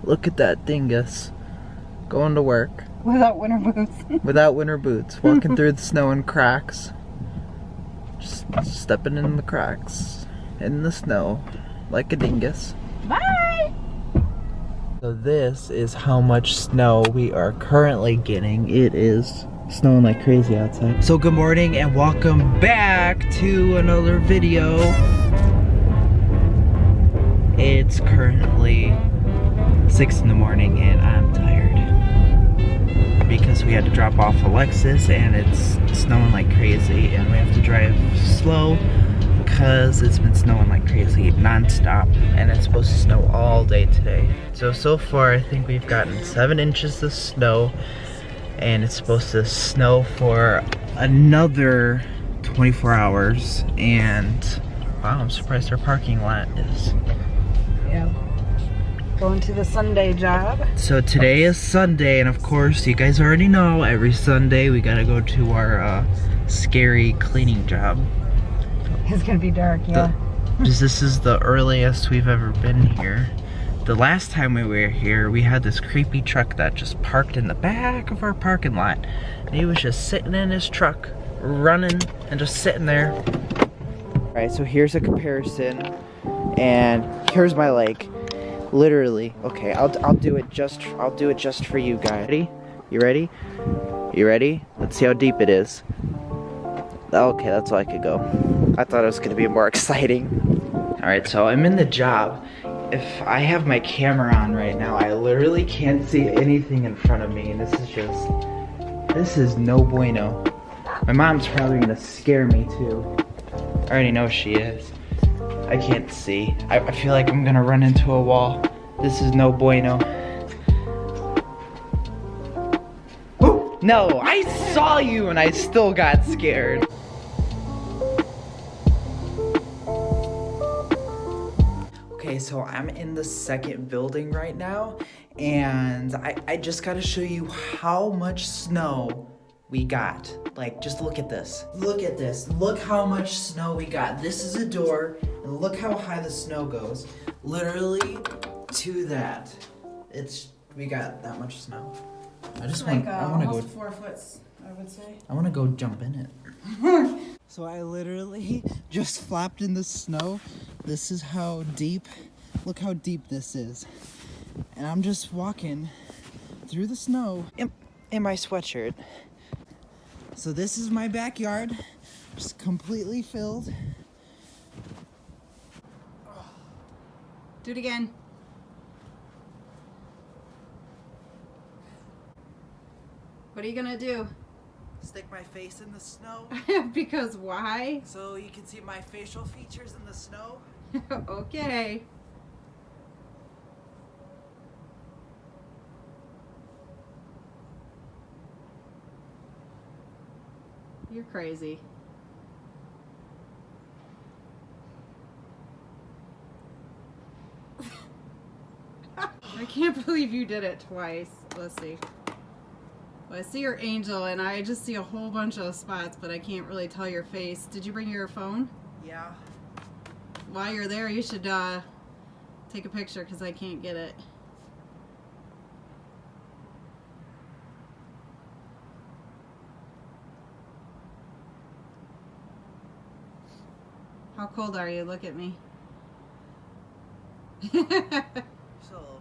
Look at that dingus. Going to work. Without winter boots. Without winter boots. Walking through the snow and cracks. Just stepping in the cracks. In the snow. Like a dingus. Bye! So this is how much snow we are currently getting. It is snowing like crazy outside. So good morning and welcome back to another video. It's currently 6 in the morning and I'm tired because we had to drop off Alexis and it's snowing like crazy and we have to drive slow because it's been snowing like crazy non-stop and it's supposed to snow all day today. So far I think we've gotten 7 inches of snow and it's supposed to snow for another 24 hours and wow, I'm surprised our parking lot is. Yeah. Going to the Sunday job. So today is Sunday and of course you guys already know every Sunday we gotta go to our scary cleaning job. It's gonna be dark, yeah. This is the earliest we've ever been here. The last time we were here, we had this creepy truck that just parked in the back of our parking lot. And he was just sitting in his truck, running and just sitting there. Alright, so here's a comparison. And here's my leg. Literally. Okay, I'll do it just for you guys. Ready? You ready? You ready? Let's see how deep it is. Okay, that's all I could go. I thought it was gonna be more exciting. Alright, so I'm in the job. If I have my camera on right now, I literally can't see anything in front of me, and this is no bueno. My mom's probably gonna scare me too. I already know she is. I can't see. I feel like I'm gonna run into a wall. This is no bueno. Ooh, no, I saw you and I still got scared. Okay, so I'm in the second building right now, and I just gotta show you how much snow we got. Like, just look at this. Look at this. Look how much snow we got. This is a door, and look how high the snow goes. Literally to that. We got that much snow. I just want to almost 4 foot, I would say. I want to go jump in it. So I literally just flapped in the snow. This is how deep, look how deep this is. And I'm just walking through the snow in my sweatshirt. So this is my backyard, just completely filled. Do it again. What are you gonna do? Stick my face in the snow. Because why? So you can see my facial features in the snow. Okay. You're crazy. I can't believe you did it twice. Let's see. Well, I see your angel and I just see a whole bunch of spots, but I can't really tell your face. Did you bring your phone? Yeah. While you're there, you should take a picture because I can't get it. How cold are you? Look at me. So